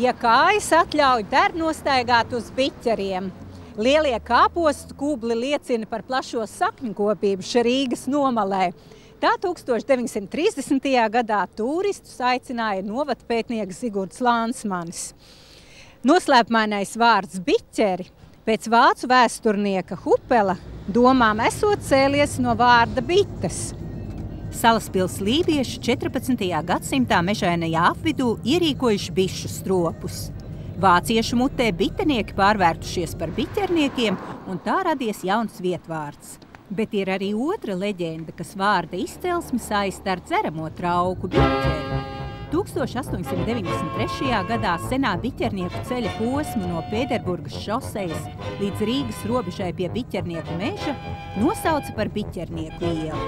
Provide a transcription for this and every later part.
Ja kājas atļauj, der nostaigāt uz biķeriem. Lielie kāpostu kubli liecina par plašo sakņkopību Rīgas nomalē. Tā 1930. gadā turistus aicināja novatpētnieks Zigurds Lansmanis. Noslēpmainais vārds biķeri pēc vācu vēsturnieka Hupela domām esot cēlies no vārda bites. Salaspils lībieši 14. gadsimtā mežainajā apvidū ierīkojuši bišu stropus. Vāciešu mutē bitenieki pārvērtušies par biķerniekiem, un tā radies jauns vietvārds. Bet ir arī otra leģenda, kas vārda izcelsmi saista ar dzeramo trauku biķeri. 1893. gadā senā biķernieku ceļa posmu no Pēterburgas šosejas līdz Rīgas robežai pie biķernieku meža nosauca par Biķernieku ielu.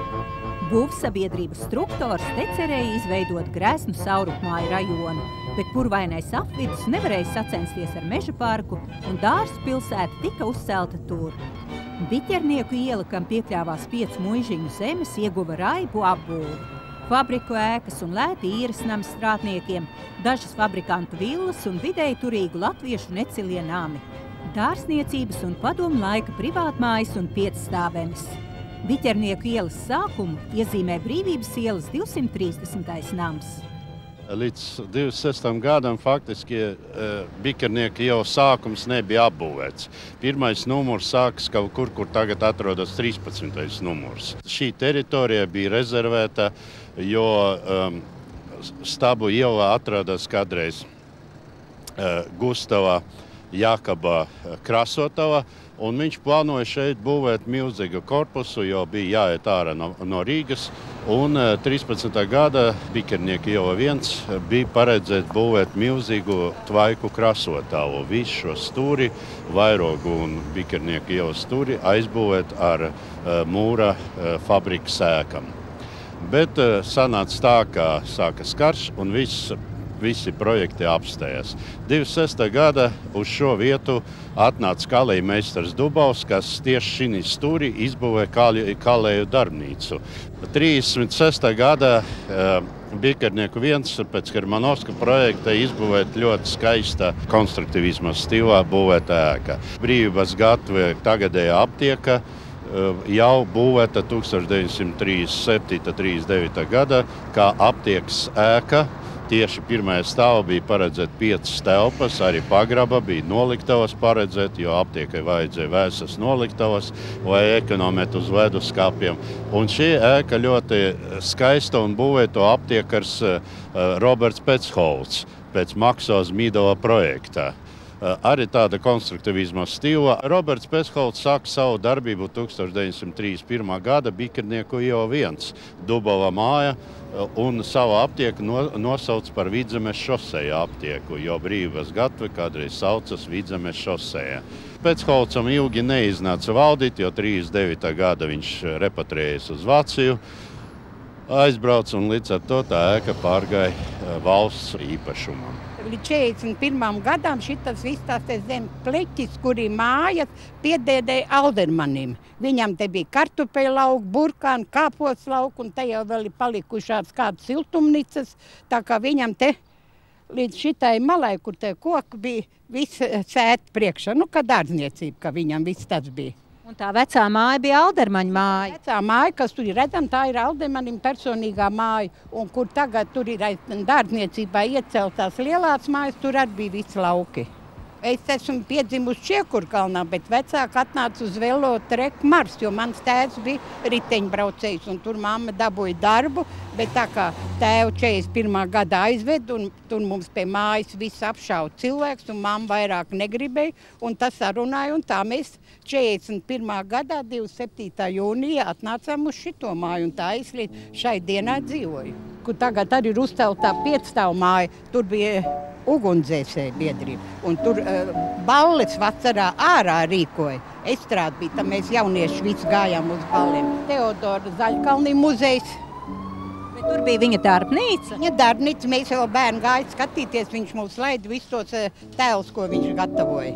Būvsabiedrību struktors te cerēja izveidot greznu saurupmāju rajonu, bet purvainais apvidus nevarēja sacensties ar meža parku, un Dārzu pilsēta tika uzcelta tur. Biķernieku iela, kam piekļāvās 5 muižiņu zemes, ieguva raibu apbūvi. Fabriku ēkas un lēti īres nami strādniekiem, dažas fabrikantu villas un vidēji turīgu latviešu necilie nami. Dārzniecības un padomu laika privātmājas un piecstāvenes. Biķernieku ielas sākumu iezīmē Brīvības ielas 230. nams. Līdz 26. gadam faktiski Biķernieku ielas sākums nebija apbūvēts. Pirmais numurs sākas kaut kur, kur tagad atrodas 13. numurs. Šī teritorija bija rezervēta, jo Stabu ielā atrodas kādreiz Gustava Jākaba Krasotava, un viņš plānoja šeit būvēt milzīgu korpusu, jo bija jāiet ārā no Rīgas. Un 13. gada Biķernieku iela 1 bija paredzēts būvēt milzīgu tvaiku krasotavu. Visu šo stūri, vairogu un Biķernieku ielas stūri aizbūvēt ar mūra fabrikas ēkam. Bet sanāca tā, ka sākas karš un visi projekti apstājās. 26. gada uz šo vietu atnāca kalēju meistars Dubovs, kas tieši šī stūrī izbūvē kalēju darbnīcu. 36. gada Biķernieku 1 pēc Hermanovska projekta izbūvēt ļoti skaista konstruktivisma stilā būvēta ēka. Brīvības gatve tagadēja aptieka jau būvēta 1937.39. gada kā aptiekas ēka. Tieši pirmajā stāvā bija paredzēta 5 telpas, arī pagraba bija noliktavas paredzēta, jo aptiekai vajadzēja vēsas noliktavas vai ekonomēt uz leduskapiem. Un šī ēka ļoti skaista un būvē to aptiekars Roberts Petsholts pēc Makso Zmidova projekta. Arī tāda konstruktivisma stila. Roberts Petsholts sāka savu darbību 1931. gada Biķernieku iela 1, Dubova māja, un savu aptieku nosauc par Vidzemes šoseja aptieku, jo Brīvības gatve kādreiz saucas Vidzemes šoseja. Petsholtsam ilgi neiznāca valdīt, jo 39. gada viņš repatriējas uz Vāciju, aizbrauc un līdz ar to tā ēka pārgāja valsts īpašumam. Līdz 41. gadam šitas viss tās zem pleķis, kuri mājas piedēdēja Aldermanim. Viņam te bija kartupeļu lauku, burkāni, kāpos lauku, un te jau vēl ir palikušās kādas siltumnīcas. Tā kā viņam te līdz šitai malai, kur te koki bija, viss sēt priekšā. Nu, kā dārzniecība, ka viņam viss tas bija. Un tā vecā māja bija Aldermaņa māja. Vecā māja, kas tur ir redzama, tā ir Aldermanim personīgā māja. Un kur tagad tur ir dārzniecībā ieceltās lielās mājas, tur arī bija visi lauki. Es esmu piedzimusi Čiekurkalnā, bet vecāki atnāca uz velotreku Mars, jo mans tēvs bija riteņbraucējs, un tur mamma dabūja darbu, bet tā kā tēvu 41. gadā aizved, un tur mums pie mājas viss apšauja cilvēks, un mamma vairāk negribēja, un tas sarunāja, un tā mēs 41. gadā, 27. jūnijā atnācām uz šito māju, un tā es līdz šai dienai dzīvoju. Kur tagad arī ir uzceltā 5-stāvu māja, tur bija ugunsdzēsēju biedrība. Un tur balles vasarā ārā rīkoja. Estrāde bija, tad mēs jaunieši visi gājām uz balliem. Teodora Zaļkalnī muzejs. Bet tur bija viņa darbnīca? Viņa darbnīca, mēs jau bērni gāja skatīties, viņš mums laida visus tos tēlus, ko viņš gatavoja.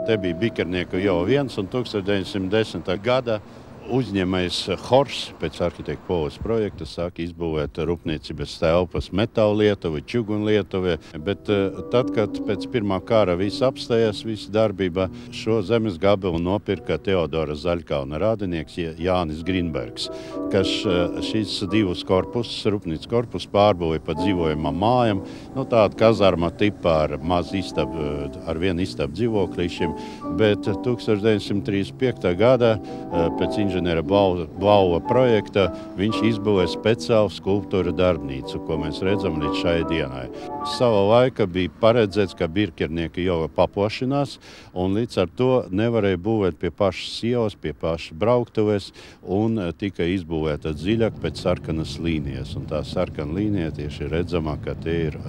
Te bija Biķernieku iela 1 un 1910. gada Uzņēmējs Hors pēc arhitekta Polas projekta sāka izbūvēt rūpniecības telpas Metāllietuvē, Čugunlietuvē, bet tad, kad pēc pirmā kara viss apstājās, visa darbība, šo zemes gabalu nopirka Teodora Zaļkalna radinieks Jānis Grinbergs, kas šīs divus korpusus, rūpnīcas korpusus pārbūvēja pa dzīvojamām mājām, tāda kazarma tipā ar mazu istabu, ar vienu istabu dzīvoklīšiem, bet 1935. gadā pēc inženera Blauva projekta viņš izbūvēja speciālu skulptūra darbnīcu, ko mēs redzam līdz šai dienai. Savā laikā bija paredzēts, ka birkernieki jau paplašinās, un līdz ar to nevarēja būvēt pie pašas ielas, pie pašas brauktuves, un tika izbūvēta dziļāk pēc sarkanas līnijas. Un tā sarkana līnija tieši redzama, ka te ir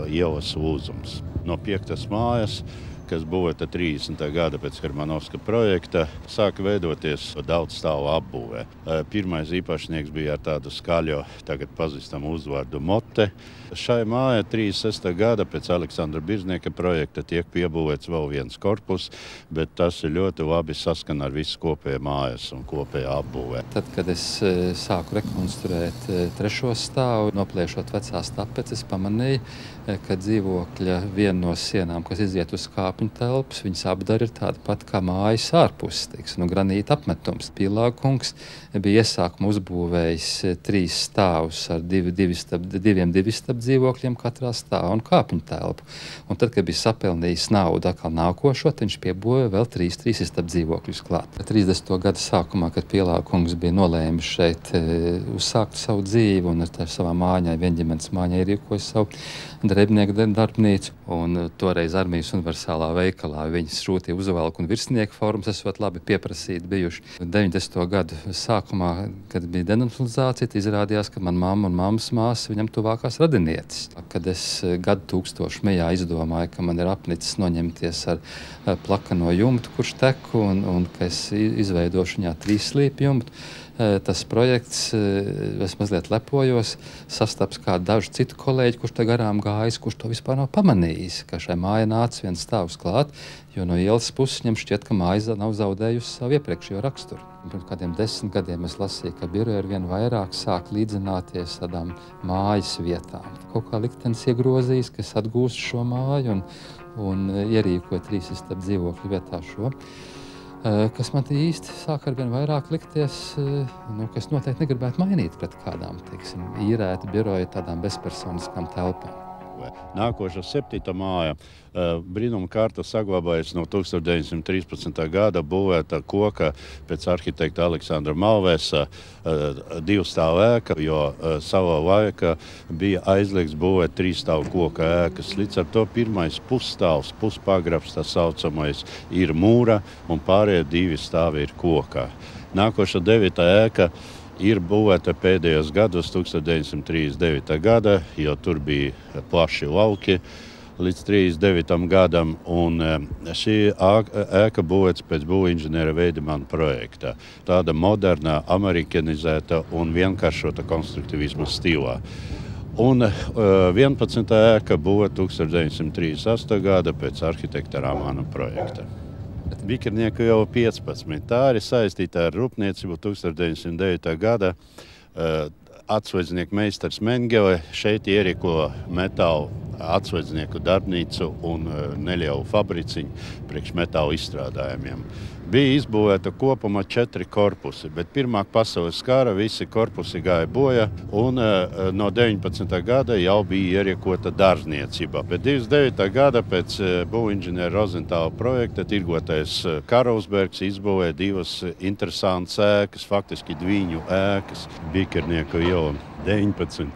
ielas lūzums. No 5. mājas, kas būvēta 30. gada pēc Hermanovska projekta, sāka veidoties daudz stāvu apbūvē. Pirmais īpašnieks bija ar tādu skaļo, tagad pazīstamu uzvārdu Motte. Šai mājai 36. gada pēc Aleksandra Birznieka projekta tiek piebūvēts vēl viens korpus, bet tas ir ļoti labi saskan ar visu kopējo mājas un kopējo apbūvē. Tad, kad es sāku rekonstruēt 3. stāvu, nopliešot vecās tapeces, pamanīju, ka dzīvokļa viena no sienām, kas iziet uz kāpņu telpas, viņas apdara ir tāda pat kā mājas ārpus, granīta apmetums. Pīlāga kungs bija iesākuma uzbūvējis 3 stāvus ar diviem divistabu dzīvokļiem katrā stāvā un kāpņu telpu. Un tad, kad bija sapelnījis naudu atkal nākošo, viņš piebūvēja vēl 3 istabu dzīvokļus klāt. 30. gada sākumā, kad Pīlāga kungs bija nolēmis šeit uzsākt savu dzīvi un ar savā mājā, vienģimenes mājā ierīkoja savu drebnieku darbnīcu, un toreiz Armijas universālā veikalā viņas sūtīja uzvalku un virsnieku formas, esot labi pieprasīti bijuši. 90. gadu sākumā, kad bija denacionalizācija, izrādījās, ka man mamma un mammas māsa viņam tuvākās radinieces. Kad es gadu tūkstošu mijā izdomāju, ka man ir apnicis noņemties ar plakano jumtu, kurš tek, un ka es izveidošu viņā 3 slīpu jumtu, tas projekts, es mazliet lepojos, sastaps kādu dažu citu kolēģi, kurš te garām gājis, kurš to vispār nav pamanījis, ka šai mājai nāca viens stāvs klāt, jo no ielas puses viņam šķiet, ka māja nav zaudējusi savu iepriekšējo raksturu. Pirms kādiem 10 gadiem es lasīju, ka biroja ar vien vairāk sāk līdzināties tādām mājas vietām. Kaut kā liktenis iegrozījis, ka es atgūstu šo māju un ierīkoju 3 istabu dzīvokļu vietā šo. Kas man īsti sāk ar vien vairāk likties, kas noteikti negribētu mainīt pret kādām, īrēta biroja tādām bezpersoniskām telpām. Nākošā 7. māja brīnuma kārta saglabājas no 1913. gada būvēta koka pēc arhitekta Aleksandra Malvēsa 2 stāvu ēka, jo savā laikā bija aizliegts būvēt 3 stāvu koka ēkas. Līdz ar to pirmais pusstāvs, puspagrabs, tā saucamais, ir mūra un pārējie 2 stāvi ir kokā. Nākošā 9. ēka ir būvēta pēdējos gados 1939. gada, jo tur bija plaši lauki līdz 39. gadam, un šī ēka būvēts pēc būvinženera Veidemana projekta. Tāda modernā, amerikanizēta un vienkāršota konstruktivisma stilā. Un 11. ēka būvēta 1938. gada pēc arhitekta Ramāna projekta. Bikernieku jau 15. Tā arī saistīta ar rūpniecību 1909. gada. Atsvedznieku meistars Mengele šeit ierīko metālu atsvedznieku darbnīcu un nelielu fabriciņu priekš metālu izstrādājumiem. Bija izbūvēta kopumā 4 korpusi, bet Pirmā pasaules kara visi korpusi gāja bojā, un no 19. gada jau bija ierīkota dārzniecība. Bet 29. gada pēc būvinženera Rozentāla projekta tirgotājs Karlsbergs izbūvēja 2 interesantas ēkas, faktiski dviņu ēkas, Bikernieku iela 19,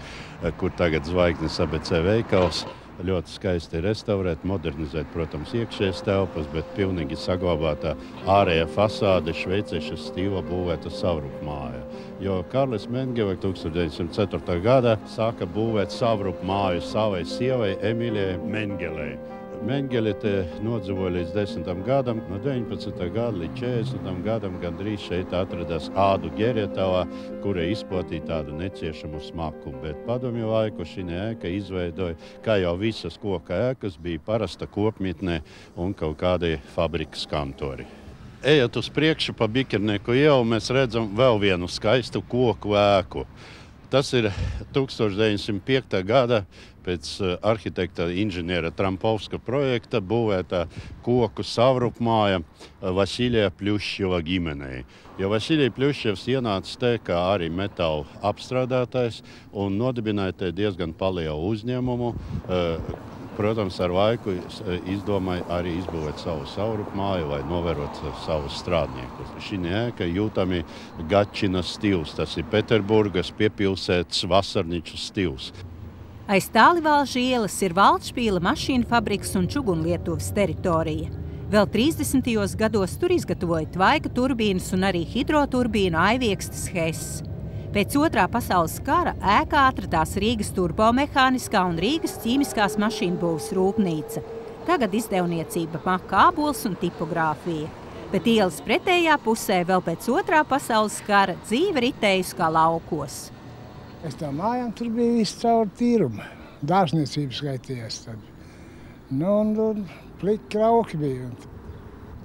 kur tagad Zvaigznes ABC veikals. Ļoti skaisti restaurēt, modernizēt, protams, iekšējās telpas, bet pilnīgi saglabātā ārējā fasāde šveiciešu stila būvēta savrupmāja. Jo Karlis Mengele 1904. gadā sāka būvēt savrupmāju savai sievai Emilijai Mengelei. Mengele te nodzīvoja līdz 10. gadam, no 19. gada līdz 40. gadam gandrīz šeit atradās ādu Ģerietavā, kura izplatīja tādu neciešamu smaku. Bet padomju laiku šī ēka izveidoja, kā jau visas koka ēkas, bija parasta kopmītne un kaut kādi fabrikas kantori. Ejot uz priekšu pa Bikernieku ielu, mēs redzam vēl vienu skaistu koku ēku. Tas ir 1905. gada pēc arhitekta inženiera Trampovska projekta būvēta koku savrupmāja Vasilija Pļušķeva ģimenei. Jo Vasilija Pļušķevs ienāca te kā arī metāla apstrādātājs un nodibināja te diezgan lielu uzņēmumu. Protams, ar laiku izdomāja arī izbūvēt savu savrupmāju, lai novērot savus strādniekus. Šī ēka jūtami Gačina stils, tas ir Peterburgas piepilsētas vasarniču stils. Aiz Tālivalža ielas ir Valdšpīla mašīnu fabriks un čugunlietuvas teritorija. Vēl 30. gados tur izgatavoja tvaiga turbīnas un arī hidroturbīnu Aiviekstes Hess. Pēc Otrā pasaules kara ēkā atradās Rīgas turbomehāniskā un Rīgas ķīmiskās mašīnbūves rūpnīca. Tagad izdevniecība maka ābols un tipogrāfija. Bet ielas pretējā pusē vēl pēc Otrā pasaules kara dzīve ritējusi kā laukos. Es tā mājām tur bija viss caur tīrumu. Dārzniecības skaitījās tad. Un pliki lauki bija.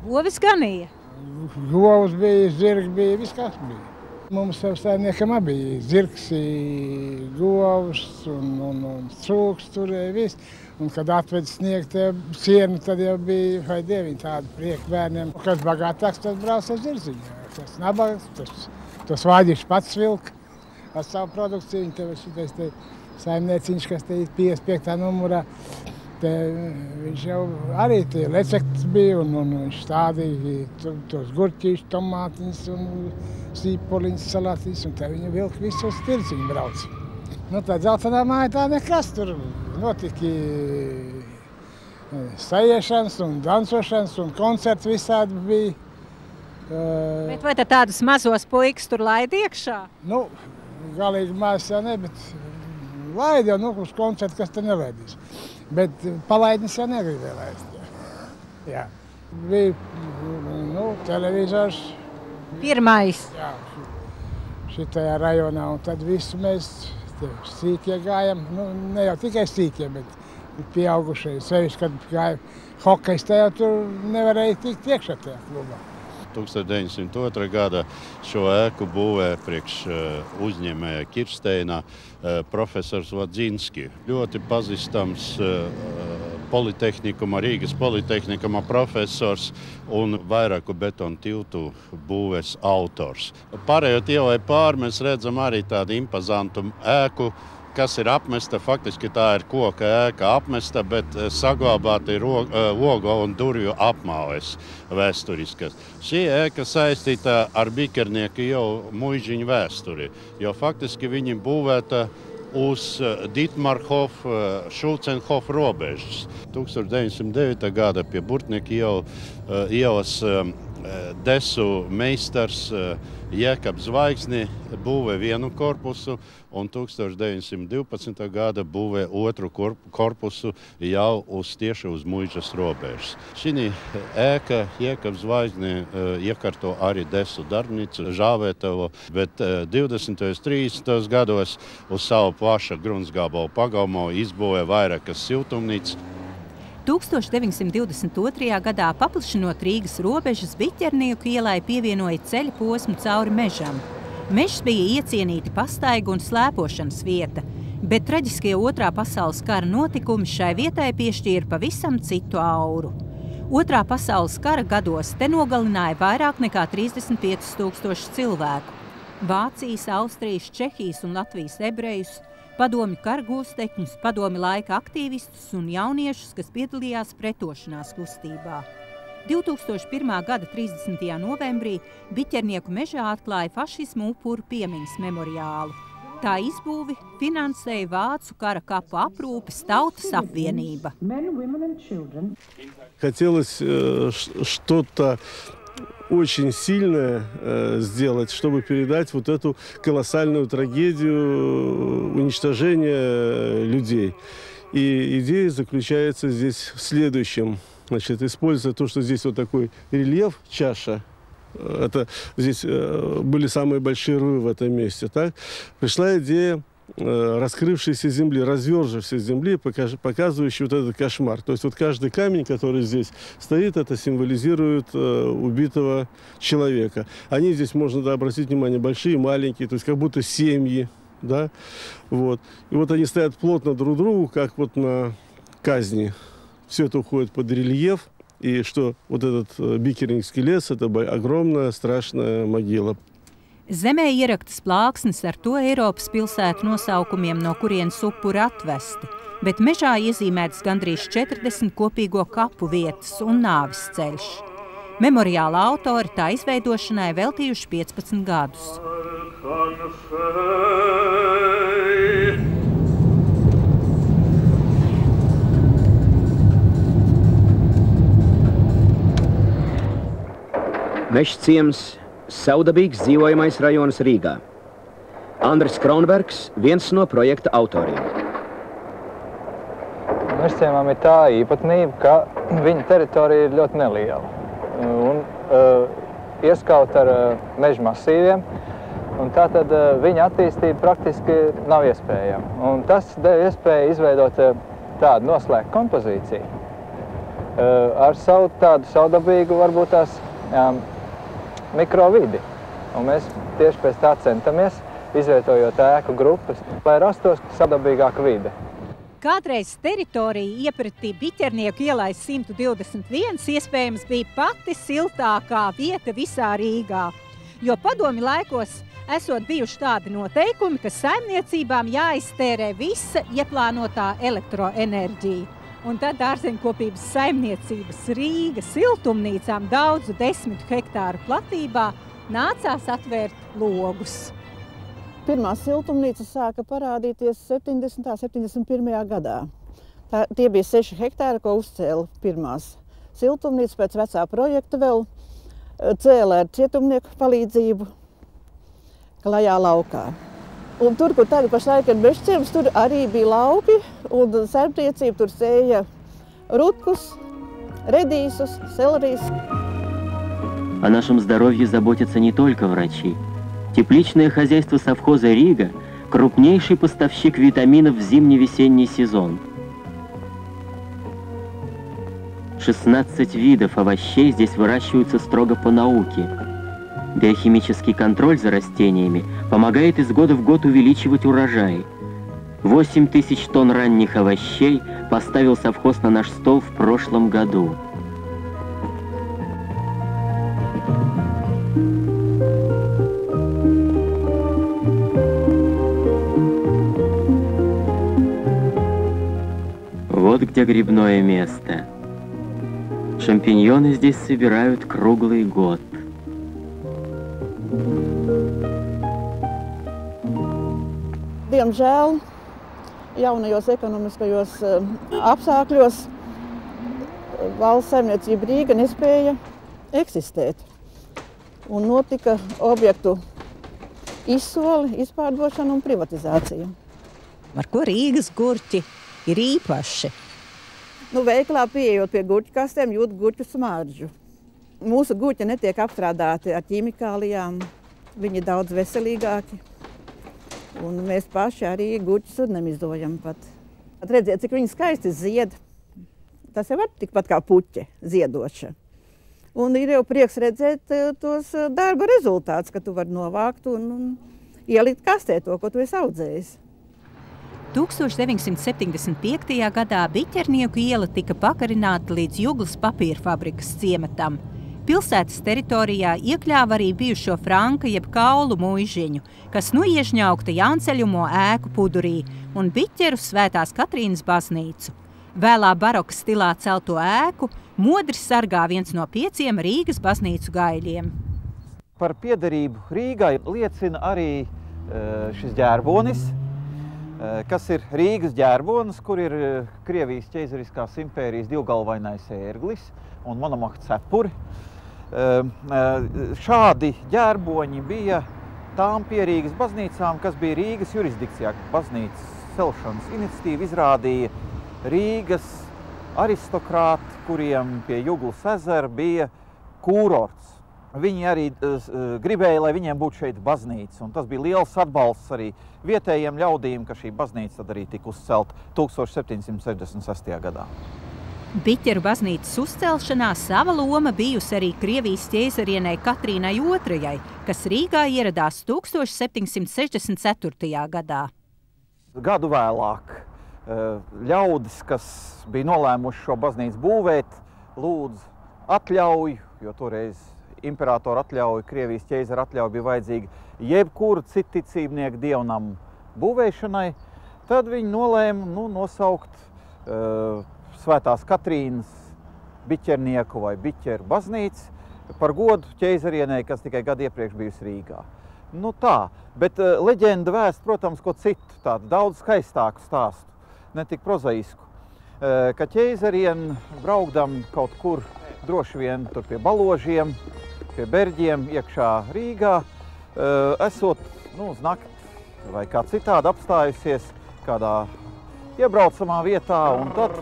Govis ganīja? Govs bija, zirgi bija, viss kas bija. Mums saimniekam bija zirgs, govs un cūks turēja viss. Un, kad atved sniegt sienu, tad jau bija, vai dieviņi, tādi prieki bērniem. Kas bagātāks, tad brauc ar zirziņu. Tas nabags, tas vāģišs pats vilka ar savu produkciju. Tev šitais te saimnieciņš, kas te ir 55. numurā, viņš jau arī tie lecekts bija un viņš stādīja tos gurķīšus, tomātiņus un sīpoliņus, salātiņus, un te viņa vilka visu uz tirciņu brauc. Tā dzeltenā māja tā nekas, tur notika sajiešanas un dansošanas un koncerti visādi bija. Bet vai tad tādus mazos puikas tur laid iekšā? Galīgi maz jau ne, bet laid jau uz koncertu, kas te nelaidīs. Bet palaidnis jau negribēja laist. Jā. Bija televizors. Pirmais. Jā, šitajā rajonā. Un tad visu mēs sīkie gājam. Ne jau tikai sīkie, bet pieaugušie. Sevišķi, kad gāja hokejs, te jau tur nevarēja tikt iekšā tajā klubā. 1902. gada šo ēku būvē priekš uzņēmēja Kirsteinā profesors Vadzinski. Ļoti pazīstams Rīgas politehnikuma profesors un vairāku betonu tiltu būves autors. Pārējot ielai pāri, mēs redzam arī tādu impozantu ēku, kas ir apmesta. Faktiski tā ir koka ēka apmesta, bet saglabāta ir logo un durvju apmāles vēsturiskas. Šī ēka saistīta ar Bikernieku jau muižiņu vēsturi, jo faktiski viņi būvēta uz Dietmarhofa, Šulcenhofa robežas. 1909. gada pie Burtnieka ielas desu meistars Jēkabs Zvaigzne būvē vienu korpusu un 1912. gada būvē otru korpusu jau tieši uz muižas robežas. Šī ēka Jēkabs Zvaigzne iekārto arī desu darbnīcu, žāvētavu, bet 20. un 30. gados uz savu plaša Grunsgābola pagalmo izbūvē vairākas siltumnīcas. 1922. gadā paplašinot Rīgas robežas, Biķernieku ielai pievienoja ceļa posmu cauri mežam. Mežs bija iecienīta pastaiga un slēpošanas vieta, bet traģiskie Otrā pasaules kara notikumi šai vietai piešķīra pavisam citu auru. Otrā pasaules kara gados te nogalināja vairāk nekā 35,000 cilvēku. Vācijas, Austrijas, Čehijas un Latvijas ebrejus, padomju karagūstekņus, padomju laika aktīvistus un jauniešus, kas piedalījās pretošanās kustībā. 2001. gada 30. novembrī Biķernieku mežā atklāja fašismu upuru piemiņas memoriālu. Tā izbūvi finansēja Vācu kara kapu aprūpes Tautas apvienība. Хотелось что-то очень сильное сделать, чтобы передать вот эту колоссальную трагедию уничтожения людей. И идея заключается здесь в следующем. Значит, используя то, что здесь вот такой рельеф, чаша, это здесь были самые большие рвы в этом месте, так? Пришла идея раскрывшейся земли, разверзшейся земли, показывающей вот этот кошмар. То есть вот каждый камень, который здесь стоит, это символизирует убитого человека. Они здесь, можно обратить внимание, большие, маленькие, то есть как будто семьи. Да? Вот. И вот они стоят плотно друг к другу, как вот на казни. Все это уходит под рельеф. И что вот этот Бикерниekский лес – это огромная, страшная могила. Zemē ieraktas plāksnes ar to Eiropas pilsētu nosaukumiem, no kurienes upuri atvesti, bet mežā iezīmētas gandrīz 40 kopīgo kapu vietas un nāves ceļš. Memoriāla autori tā izveidošanai veltījuši 15 gadus. Meža ciems – savdabīgs dzīvojamais rajonas Rīgā. Andris Kronbergs – viens no projekta autoriem. Meža ciemam ir tā īpatnība, ka viņa teritorija ir ļoti neliela un ieskaut ar meža masīviem, un tātad viņa attīstība praktiski nav iespējama. Un tas deva iespēju izveidot tādu noslēgtu kompozīciju ar savu tādu savdabīgu, varbūt tās mikrovidi. Un mēs tieši pēc tā centamies, izvietojot ēku grupas, lai rastos savdabīgāka vide. Kādreiz teritorija iepratī Biķernieku ielai 121 iespējams bija pati siltākā vieta visā Rīgā, jo padomju laikos esot bijuši tādi noteikumi, ka saimniecībām jāiztērē visa ieplānotā elektroenerģija. Un tad ārzeņkopības saimniecības Rīga siltumnīcām daudzu 10 hektāru platībā nācās atvērt logus. Pirmā siltumnīca sāka parādīties 70. 71. gadā. Tie bija 6 hektāri, ko uzcēla pirmās siltumnīcas pēc vecā projekta vēl, cēla ar cietumnieku palīdzību klajā laukā. Un tur, kur tagad pašlaik ir meža ciems, tur arī bija lauki un saimniecība tur sēja rutkus, редисус, селерис. О нашем здоровье заботятся не только врачи. Тепличное хозяйство совхоза «Рига» – крупнейший поставщик витаминов в зимне-весенний сезон. 16 видов овощей здесь выращиваются строго по науке. Биохимический контроль за растениями помогает из года в год увеличивать урожай. 8000 тонн ранних овощей поставил совхоз на наш стол в прошлом году. Вот где грибное место. Шампиньоны здесь собирают круглый год. Diemžēl jaunajos ekonomiskajos apstākļos valsts saimniecība Rīga nespēja eksistēt. Un notika objektu izsoli, izpārdošana un privatizācija. Ar ko Rīgas gurķi ir īpaši? Veiklā pieejot pie gurķkastēm, jūt gurķu smaržu. Mūsu gurķi netiek apstrādāti ar ķīmikālijām, viņi ir daudz veselīgāki. Un mēs paši arī gurķus nemizojam pat. Redziet, cik viņi skaisti zied. Tas jau var tikpat kā puķe ziedoša. Un ir jau prieks redzēt tos darba rezultātus, ka tu vari novākt un ielikt kastē to, ko tu esi audzējis. 1975. gadā Biķernieku iela tika pakarināta līdz Juglas papīra fabrikas ciematam. Pilsētas teritorijā iekļāva arī bijušo Franka jeb Kaulu muižiņu, kas nu iešņaukta Jānceļumo ēku pudurī un Biķeru Svētās Katrīnas baznīcu. Vēlā baroka stilā celto ēku modri sargā viens no 5 Rīgas baznīcu gaļiem. Par piederību Rīgai liecina arī šis ģērbonis, kas ir Rīgas ģērbonis, kur ir Krievijas ķeizariskās impērijas divgalvainais ērglis un monomahta cepuri. Šādi ģērboņi bija tām pierīgas baznīcām, kas bija Rīgas jurisdikcijā. Baznīcas celšanas iniciatīva izrādīja Rīgas aristokrāti, kuriem pie Juglas ezera bija kūrorts. viņi arī gribēja, lai viņiem būtu šeit baznīca. Un tas bija liels atbalsts arī vietējiem ļaudīm, ka šī baznīca tad arī tika uzcelta 1766. gadā. Biķeru baznīcas uzcelšanā sava loma bijusi arī Krievijas ķēzarienei Katrīnai II, kas Rīgā ieradās 1764. gadā. Gadu vēlāk ļaudis, kas bija nolēmuši šo baznīcu būvēt, lūdz atļauju, jo toreiz imperatora atļauja, Krievijas ķēzara atļauja bija vajadzīga jebkuru citu ticībnieku dievnamu būvēšanai, tad viņi nolēma nosaukt Svētās Katrīnas biķernieku vai biķeru baznīcu par godu ķēzarienei, kas tikai gadu iepriekš bijusi Rīgā. Nu tā, bet leģenda vēst, protams, ko citu, tādu daudz skaistāku stāstu, ne tik prozaisku, ka ķēzarieni braukdam kaut kur droši vien tur pie Baložiem, pie Berģiem, iekšā Rīgā, esot uz nakti vai kā citādi apstājusies kādā iebraucamā vietā, un tad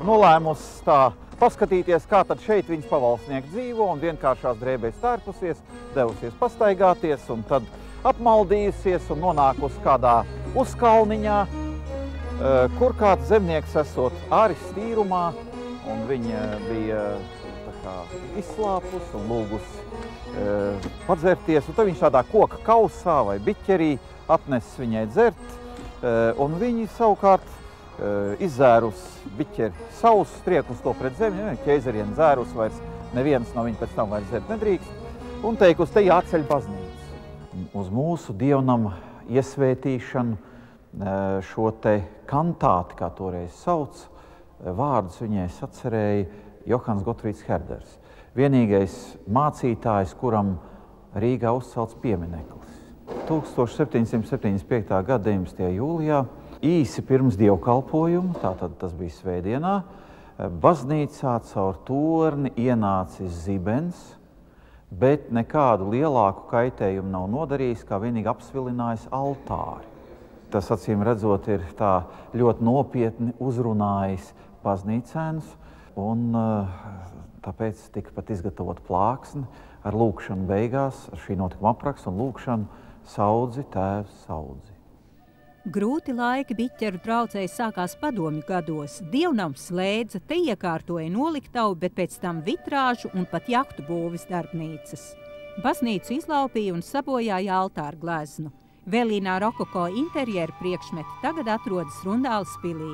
nolēmus tā paskatīties, kā tad šeit viņas pavalsnieki dzīvo, un vienkāršās drēbēs tērpusies, devusies pastaigāties, un tad apmaldījusies un nonākusi kādā uzkalniņā, kur kāds zemnieks esot āris tīrumā, un viņa bija izslāpus un lūgus padzerties, un tad viņš tādā koka kausā vai biķerī atnesis viņai dzert, un viņi savukārt izzērus biķeri savus, striekus to pret zemi, ķēzarieni dzērus vairs, neviens no viņa pēc tam vairs dzert nedrīkst, un teikusi, te jāceļ baznīca. Uz mūsu dievnama iesvētīšanu šo te kantāti, kā toreiz sauc, vārdus viņai sacerēja Johans Gotfrīds Herders. Vienīgais mācītājs, kuram Rīgā uzcelts piemineklis. 1775. gada 19. jūlijā, īsi pirms dievkalpojuma, tātad tas bija svētdienā, baznīcā caur torni ienācis zibens, bet nekādu lielāku kaitējumu nav nodarījis, kā vienīgi apsvilinājis altāri. Tas, acīm redzot, ir tā ļoti nopietni uzrunājis baznīcēnus, un tāpēc tika pat izgatavot plāksni ar lūkšanu beigās, ar šī notikuma aprakstu un lūkšanu Saudzi, Tēvs, Saudzi. Grūti laiki biķeru draudzei sākās padomju gados. Dievnams slēdza, te iekārtoja noliktavu, bet pēc tam vitrāžu un pat jahtu būvis darbnīcas. Baznīcu izlaupīja un sabojāja altāru gleznu. Vēlīnā rokoko interjeru priekšmeti tagad atrodas Rundāles pilī.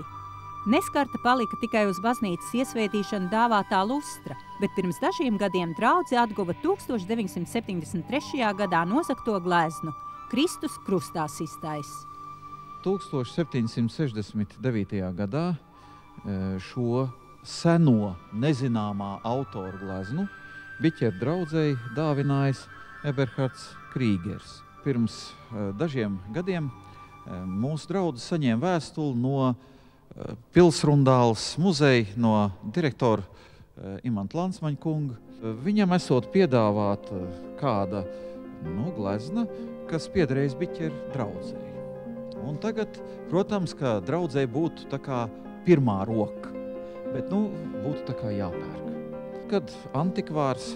Neskarta palika tikai uz baznīcas iesvētīšanu dāvātā lustra, bet pirms dažiem gadiem draudze atguva 1973. gadā nosakto gleznu Kristus krustā sistais. 1769. gadā šo seno nezināmā autora gleznu biķeru draudzei dāvinājis Eberhards Krīgers. Pirms dažiem gadiem mūsu draudze saņēma vēstuli no Pilsrundāles muzeja, no direktora Imanta Lansmaņa kunga. Viņam esot piedāvāt kāda glezna, kas piederējis biķeru draudzei. Un tagad, protams, ka draudzei būtu tā kā pirmā roka, bet būtu tā kā jāpērk. Kad antikvārs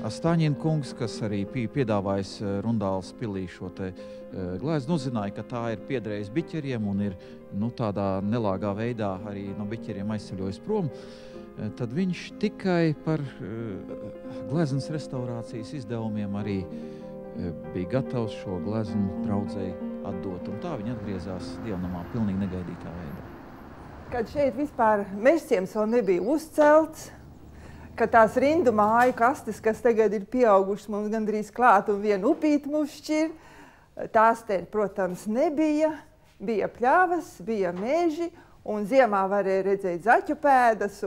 Astaņina kungs, kas arī piedāvājis Rundāles pilī šo te gleznu, uzzināja, ka tā ir piederējis biķeriem un ir tādā nelāgā veidā arī no biķeriem aizceļojis prom, tad viņš tikai par gleznas restaurācijas izdevumiem arī bija gatavs šo gleznu draudzei atdot. Un tā viņa atgriezās dievnamā pilnīgi negaidītā veidā. Kad šeit vispār mežciems vēl nebija uzcelts, ka tās rindu māju kastes, kas tagad ir pieaugušas mums gandrīz klāt un vienu upīti mūs šķir, tās te, protams, nebija. Bija pļavas, bija meži, un ziemā varēja redzēt zaķu pēdas,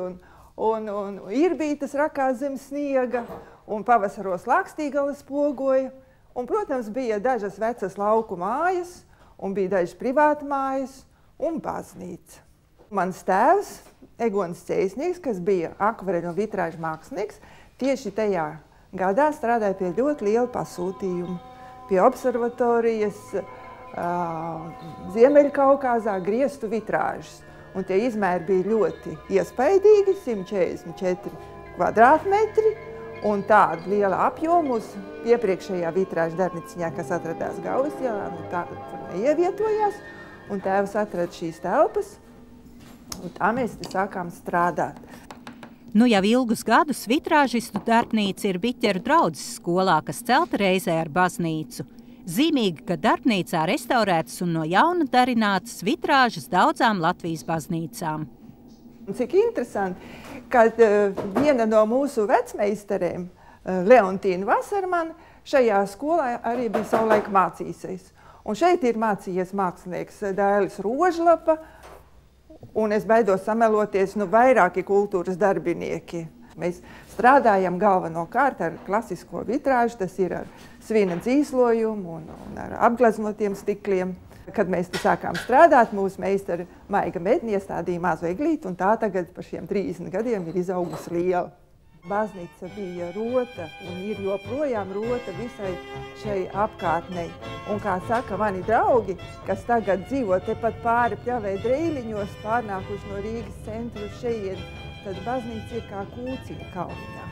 un irbītas rakās zem sniega, un pavasaros lakstījgales pogoja. Un, protams, bija dažas vecas lauku mājas, un bija dažas privāta mājas un baznīca. Mans tēvs, Egons Ceisnieks, kas bija akvareļu un vitrāžu mākslinieks, tieši tajā gadā strādāja pie ļoti liela pasūtījuma. Pie observatorijas Ziemeļkaukāzā griestu vitrāžas. Un tie izmēri bija ļoti iespaidīgi, 144 kvadrātmetri. Un tāda liela apjoma uz iepriekšējā vitrāža darbnīciņā, kas atradās Gaujas ielā, tā tur neievietojās. Un tēvs atrada šīs telpas, un tā mēs te sākām strādāt. Nu jau ilgus gadus vitrāžistu darbnīca ir Biķeru draudzes skolā, kas celta reizē ar baznīcu. Zīmīgi, ka darbnīcā restaurētas un no jauna darinātas vitrāžas daudzām Latvijas baznīcām. Cik interesanti, kad viena no mūsu vecmeistarēm, Leontīna Vasarmana, šajā skolā arī bija savulaik mācīsies. Un šeit ir mācījies mākslinieks Dailis Rožlapa, un es baidos sameloties, vairāki kultūras darbinieki. Mēs strādājam galvenokārt ar klasisko vitrāžu, tas ir ar svina dzīslojumu un ar apgleznotiem stikliem. Kad mēs te sākām strādāt, mūsu meistara Maiga Medni iestādīja mazu eglīti, un tā tagad par šiem 30 gadiem ir izaugusi liela. Baznīca bija rota un ir joprojām rota visai šai apkārtnei. Un kā saka mani draugi, kas tagad dzīvo tepat pāri Pļavei Dreiliņos, pārnākuši no Rīgas centru šejieni, tad baznīca ir kā kūciņa kalniņā.